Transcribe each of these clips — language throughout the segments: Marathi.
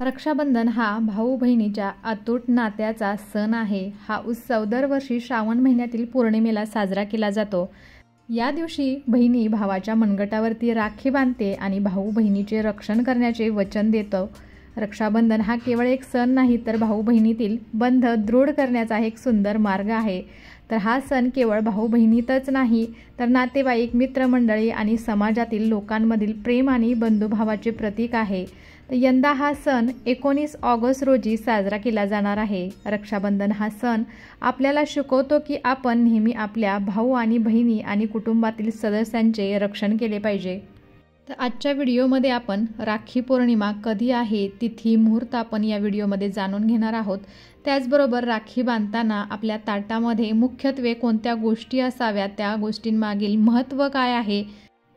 रक्षाबंधन हा भाऊ बहिणीच्या अतूट नात्याचा सण आहे। हा उत्सव दरवर्षी श्रावण महिन्यातील पौर्णिमेला साजरा केला जातो। या दिवशी बहिणी भावाच्या मनगटावरती राखी बांधते आणि भाऊ बहिणीचे रक्षण करण्याचे वचन देतो। रक्षाबंधन हा केवळ एक सण नाही तर भाऊ बहिणीतील बंध दृढ करण्याचा एक सुंदर मार्ग आहे। तर हा सण केवळ भाऊ बहिणीतच नाही तर नातेवाईक, मित्रमंडळी आणि समाजातील लोकांमधील प्रेम आणि बंधुभावाचे प्रतीक आहे। तर यंदा हा सण 19 ऑगस्ट रोजी साजरा केला जाणार आहे। रक्षाबंधन हा सण आपल्याला शिकवतो की आपण नेहमी आपल्या भाऊ आणि बहिणी आणि कुटुंबातील सदस्यांचे रक्षण केले पाहिजे। तर आजच्या व्हिडिओमध्ये आपण राखी पौर्णिमा कधी आहे, तिथी, मुहूर्त आपण या व्हिडिओमध्ये जाणून घेणार आहोत। त्याचबरोबर राखी बांधताना आपल्या ताटामध्ये मुख्यत्वे कोणत्या गोष्टी असाव्यात, त्या गोष्टींमागील महत्त्व काय आहे,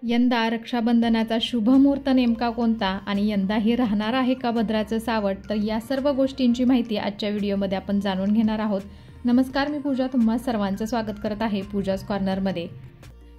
यंदा रक्षाबंधनाचा शुभ मुहूर्त नेमका कोणता आणि यंदाही राहणार आहे का भद्राचं सावट, तर या सर्व गोष्टींची माहिती आजच्या व्हिडिओमध्ये आपण जाणून घेणार आहोत। नमस्कार, मी पूजा तुम्हा सर्वांचं स्वागत करत आहे पूजाज कॉर्नरमध्ये।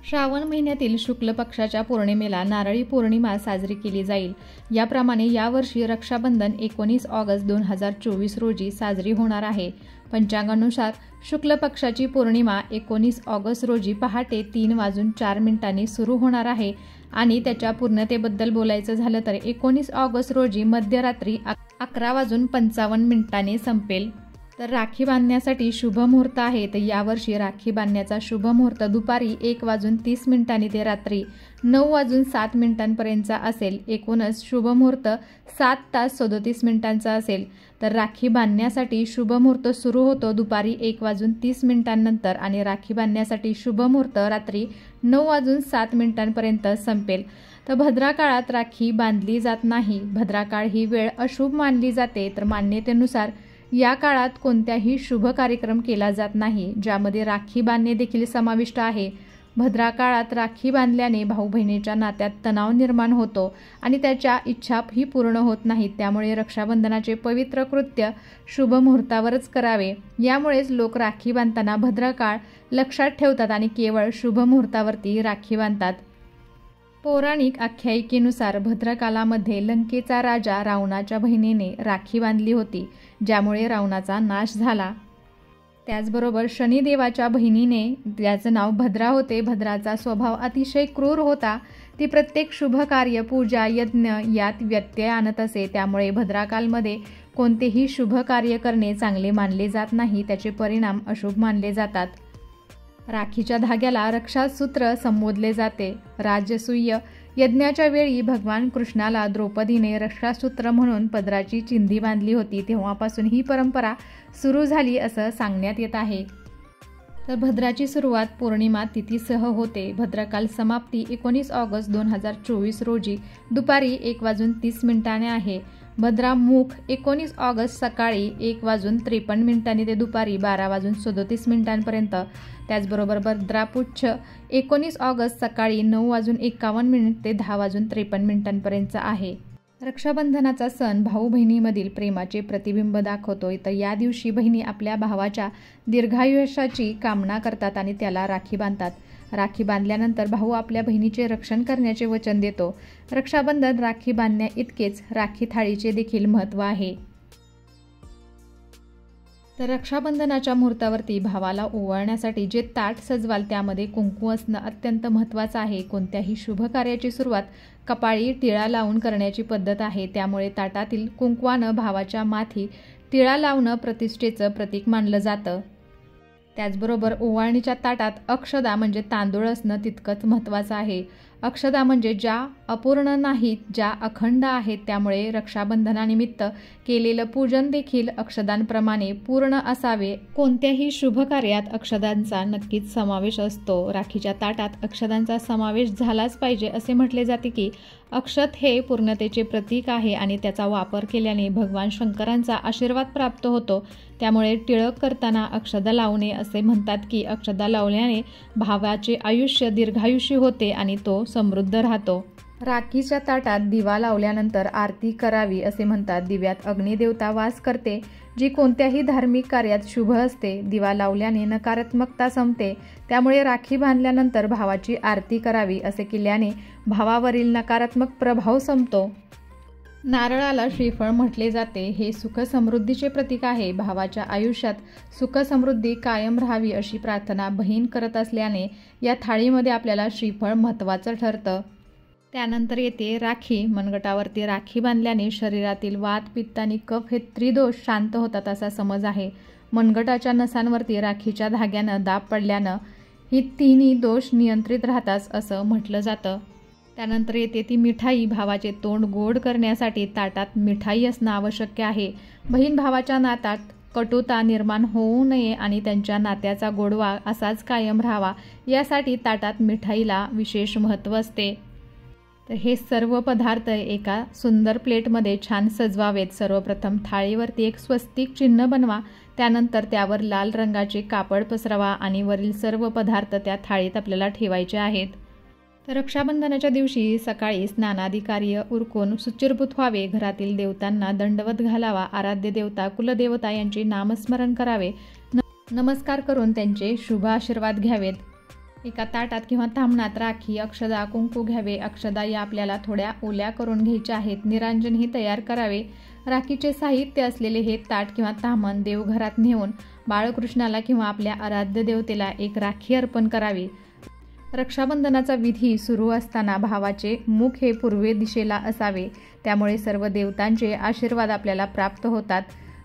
श्रावण महिन्यातील शुक्ल पक्षाच्या पौर्णिमेला नारळी पौर्णिमा साजरी केली जाईल। याप्रमाणे यावर्षी रक्षाबंधन 19 ऑगस्ट 2024 रोजी साजरी होणार आहे। पंचांगानुसार शुक्ल पक्षाची पौर्णिमा 19 ऑगस्ट रोजी पहाटे 3:04 सुरू होणार आहे आणि त्याच्या पूर्णतेबद्दल बोलायचं झालं तर 19 ऑगस्ट रोजी मध्यरात्री 11:55 संपेल। तर राखी बांधण्यासाठी शुभ मुहूर्त आहे। तर यावर्षी राखी बांधण्याचा शुभ मुहूर्त दुपारी 1:30 ते रात्री 9:07 पर्यंतचा असेल। एकूणच शुभ मुहूर्त 7 तास 37 मिनिटांचा असेल। तर राखी बांधण्यासाठी शुभ मुहूर्त सुरू होतो दुपारी 1:30 नंतर आणि राखी बांधण्यासाठी शुभ मुहूर्त रात्री 9:07 पर्यंत संपेल। तर भद्रा काळात राखी बांधली जात नाही। भद्रा काळ ही वेळ अशुभ मानली जाते। तर मान्यतेनुसार या काळात कोणत्याही शुभ कार्यक्रम केला जात नाही, ज्यामध्ये राखी बांधणे देखील समाविष्ट आहे। भद्रा काळात राखी बांधल्याने भाऊ बहिणीच्या नात्यात तणाव निर्माण होतो आणि त्याच्या इच्छाही पूर्ण होत नाहीत। त्यामुळे रक्षाबंधनाचे पवित्र कृत्य शुभ मुहूर्तावरच करावे। यामुळेच लोक राखी बांधताना भद्रा काळ लक्षात ठेवतात आणि केवळ शुभ मुहूर्तावरती राखी बांधतात। पौराणिक आख्यायिकेनुसार भद्रकालामध्ये लंकेचा राजा रावणाच्या बहिणीने राखी बांधली होती, ज्यामुळे रावणाचा नाश झाला। त्याचबरोबर शनिदेवाच्या बहिणीने, ज्याचं नाव भद्रा होते, भद्राचा स्वभाव अतिशय क्रूर होता। ती प्रत्येक शुभ कार्य, पूजा, यज्ञ यात व्यत्यय आणत असे। त्यामुळे भद्राकालमध्ये कोणतेही शुभ कार्य करणे चांगले मानले जात नाही, त्याचे परिणाम अशुभ मानले जातात। राखीच्या धाग्याला रक्षासूत्र संबोधले जाते। राजसूय यज्ञाच्या वेळी भगवान कृष्णाला द्रौपदीने रक्षासूत्र म्हणून पदराची चिंधी बांधली होती। तेव्हापासून ही परंपरा सुरू झाली असं सांगण्यात येत आहे। तर भद्राची सुरुवात पौर्णिमा तिथीसह होते। भद्रकाल समाप्ती 19 ऑगस्ट 2024 रोजी दुपारी 1:30 आहे। भद्रा मुख 19 ऑगस्ट सकाळी 1:53 ते दुपारी 12:37 त्याचबरोबर भद्रा पुच्छ 19 ऑगस्ट सकाळी 9:51 ते 10:53 आहे। रक्षाबंधनाचा सण भाऊ बहिणीमधील प्रेमाचे प्रतिबिंब दाखवतो। तर या दिवशी बहिणी आपल्या भावाच्या दीर्घायुष्याची कामना करतात आणि त्याला राखी बांधतात। राखी बांधल्यानंतर भाऊ आपल्या बहिणीचे रक्षण करण्याचे वचन देतो। रक्षाबंधन राखी बांधण्या इतकेच राखी थाळीचे देखील महत्त्व आहे। तर रक्षाबंधनाच्या मुहूर्तावरती भावाला ओवाळण्यासाठी जे ताट सजवाल त्यामध्ये कुंकू असणं अत्यंत महत्त्वाचं आहे। कोणत्याही शुभ कार्याची सुरुवात कपाळी टिळा लावून करण्याची पद्धत आहे। त्यामुळे ताटातील कुंकवानं भावाच्या माथी टिळा लावणं प्रतिष्ठेचं प्रतीक मानलं जातं। त्याचबरोबर ओवाळणीच्या ताटात अक्षदा म्हणजे तांदूळ असणं तितकंच महत्त्वाचं आहे। अक्षदा म्हणजे ज्या अपूर्ण नाहीत, ज्या अखंड आहेत। त्यामुळे रक्षाबंधनानिमित्त केलेलं पूजन देखील अक्षदांप्रमाणे पूर्ण असावे। कोणत्याही शुभ कार्यात अक्षदांचा नक्कीच समावेश असतो। राखीच्या ताटात अक्षदांचा समावेश झालाच पाहिजे। असे म्हटले जाते की अक्षत हे पूर्णतेचे प्रतीक आहे आणि त्याचा वापर केल्याने भगवान शंकरांचा आशीर्वाद प्राप्त होतो। त्यामुळे टिळक करताना अक्षदा लावणे असे म्हणतात की अक्षदा लावल्याने भावाचे आयुष्य दीर्घायुषी होते आणि तो समृद्ध राहतो। राखीच्या ताटात दिवा लावल्यानंतर आरती करावी असे म्हणतात। दिव्यात अग्निदेवता वास करते, जी कोणत्याही धार्मिक कार्यात शुभ असते। दिवा लावल्याने नकारात्मकता संपते। त्यामुळे राखी बांधल्यानंतर भावाची आरती करावी। असे केल्याने भावावरील नकारात्मक प्रभाव संपतो। नारळाला श्रीफळ म्हटले जाते. हे सुख समृद्धीचे प्रतीक आहे. भावाच्या आयुष्यात सुख समृद्धी कायम राहावी अशी प्रार्थना बहीण करत असल्याने या थाळीमध्ये आपल्याला श्रीफळ महत्त्वाचं ठरतं. त्यानंतर येते राखी. मनगटावरती राखी बांधल्याने शरीरातील वात, पित्त आणि कफ हे त्रिदोष शांत होतात असा समज आहे. मनगटाच्या नसांवरती राखीच्या धाग्यानं दाब पडल्यानं ही तिन्ही दोष नियंत्रित राहतात असं म्हटलं जातं. त्यानंतर येते ती मिठाई. भावाचे तोंड गोड करण्यासाठी ताटात मिठाई असणं आवश्यक आहे. बहीण भावाच्या नात्यात कटुता निर्माण होऊ नये आणि त्यांच्या नात्याचा गोडवा असाच कायम राहावा यासाठी ताटात मिठाईला विशेष महत्त्व असते. तर हे सर्व पदार्थ एका सुंदर प्लेटमध्ये छान सजवावेत. सर्वप्रथम थाळीवरती एक स्वस्तिक चिन्ह बनवा. त्यानंतर त्यावर लाल रंगाचे कापड पसरवा आणि वरील सर्व पदार्थ त्या थाळीत आपल्याला ठेवायचे आहेत. तर रक्षाबंधनाच्या दिवशी सकाळी स्नानादी कार्य उरकून शुचिर्भूत व्हावे. घरातील देवतांना दंडवत घालावा. आराध्य देवता, कुलदेवता यांचे नामस्मरण करावे. नमस्कार करून त्यांचे शुभ आशीर्वाद घ्यावेत. एका ताटात किंवा ताम्हणात राखी, अक्षदा, कुंकू घ्यावे. अक्षदा या आपल्याला थोड्या ओल्या करून घ्यायच्या आहेत. निरांजनही तयार करावे. राखीचे साहित्य असलेले हे ताट किंवा ताम्हण देवघरात नेऊन बाळकृष्णाला किंवा आपल्या आराध्य देवतेला एक राखी अर्पण करावी. रक्षाबंधनाचा विधी सुरू असताना भावाचे मुख हे पूर्व दिशेला असावे. त्यामुळे सर्व देवतांचे आशीर्वाद आपल्याला प्राप्त होतात.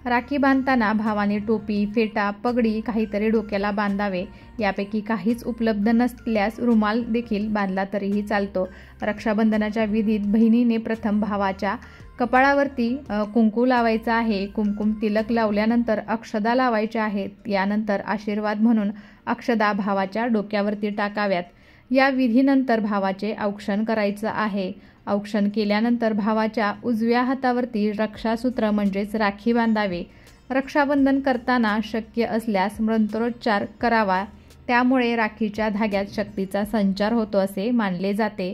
राखी बांधताना भावाने टोपी, फेटा, पगडी काहीतरी डोक्याला बांधावे. यापैकी काहीच उपलब्ध नसल्यास रुमाल देखील बांधला तरीही चालतो. रक्षाबंधनाच्या विधीत बहिणीने प्रथम भावाच्या कपाळावरती कुंकू लावायचं आहे. कुमकुम तिलक लावल्यानंतर अक्षदा लावायच्या आहेत. यानंतर आशीर्वाद म्हणून अक्षदा भावाच्या डोक्यावरती टाकाव्यात. या विधीनंतर भावाचे औक्षण करायचं आहे. औक्षण केल्यानंतर भावाच्या उजव्या हातावरती रक्षासूत्र म्हणजेच राखी बांधावे. रक्षाबंधन करताना शक्य असल्यास मंत्रोच्चार करावा. त्यामुळे राखीच्या धाग्यात शक्तीचा संचार होतो असे मानले जाते.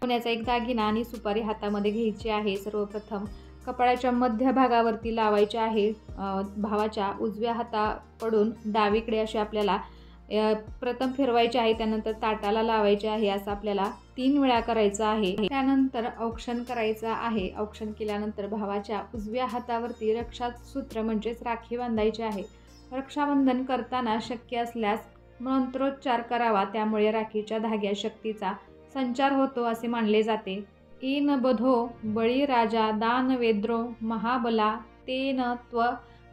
सोन्याचा एक दागिना आणि सुपारी हातामध्ये घ्यायची आहे. सर्वप्रथम कपाळाच्या मध्य भागावरती लावायचे आहे. भावाच्या उजव्या हाताकडून डावीकडे असे आपल्याला प्रथम फिरवायचे आहे. त्यानंतर ताटाला लावायचे आहे. असं आपल्याला 3 वेळा करायचं आहे. त्यानंतर औक्षण करायचं आहे. औक्षण केल्यानंतर भावाच्या उजव्या हातावरती रक्षासूत्र म्हणजेच राखी बांधायची आहे. रक्षाबंधन करताना शक्य असल्यास मंत्रोच्चार करावा. त्यामुळे राखीच्या धाग्यात शक्तीचा संचार होतो असे मानले जाते. ईन बधो बळीराजा दानवेद्रो महाबला तेन त्व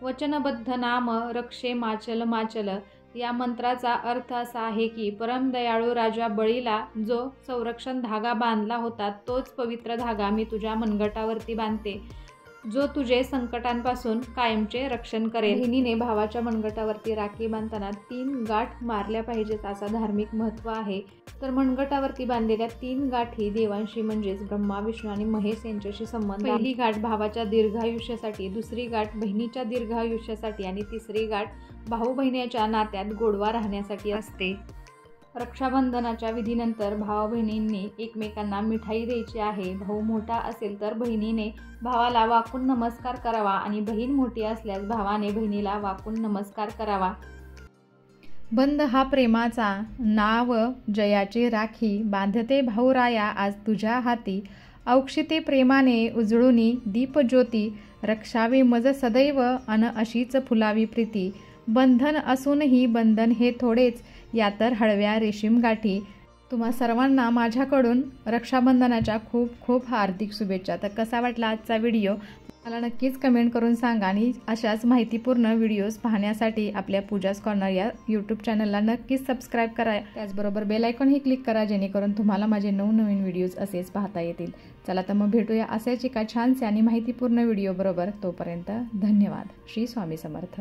वचनबद्ध नाम रक्षे माचल माचल. या मंत्राचा अर्थ असा आहे की परमदयाळू राजा बळीला जो संरक्षण धागा बांधला होता तोच पवित्र धागा मी तुझ्या मनगटावरती बांधते, जो तुझे संकटांपासून कायमचे रक्षण करेल. बहिणीने भावाच्या मनगटावरती राखी बांधताना 3 गाठ मारल्या पाहिजेत असा धार्मिक महत्त्व आहे. तर मनगटावरती बांधलेल्या 3 गाठी देवांशी म्हणजेच ब्रह्मा, विष्णू आणि महेश यांच्याशी संबंध. पहिली गाठ भावाच्या दीर्घायुष्यासाठी, दुसरी गाठ बहिणीच्या दीर्घायुष्यासाठी आणि तिसरी गाठ भाऊ बहिणीच्या नात्यात गोडवा राहण्यासाठी असते. रक्षाबंधनाच्या विधीनंतर भावा बहिणींनी एकमेकांना मिठाई द्यायची आहे. भाऊ मोठा असेल तर बहिणीने भावाला वाकून नमस्कार करावा आणि बहीण मोठी असल्यास भावाने बहिणीला वाकून नमस्कार करावा. बंध हा प्रेमाचा, नाव जयाची राखी, बांधते भाऊराया आज तुझ्या हाती, औक्षिते प्रेमाने उजळुनी दीपज्योती, रक्षावे मज सदैव अन अशीच फुलावी प्रीती. बंधन असूनही बंधन हे थोडेच, या तर हळव्या रेशीम गाठी. तुम्हा सर्वांना माझ्याकडून रक्षाबंधनाच्या खूप खूप हार्दिक शुभेच्छा. तर कसा वाटला आजचा व्हिडिओ मला नक्कीच कमेंट करून सांगा आणि अशाच माहितीपूर्ण व्हिडिओज पाहण्यासाठी आपल्या पूजाज कॉर्नर या यूट्यूब चॅनलला नक्कीच सबस्क्राईब करा. त्याचबरोबर बेल आयकॉनही क्लिक करा जेणेकरून तुम्हाला माझे नवनवीन व्हिडिओज असेच पाहता येतील. चला तर मग भेटूया असेच एका छानसे आणि माहितीपूर्ण व्हिडिओ बरोबर. तोपर्यंत धन्यवाद. श्री स्वामी समर्थ.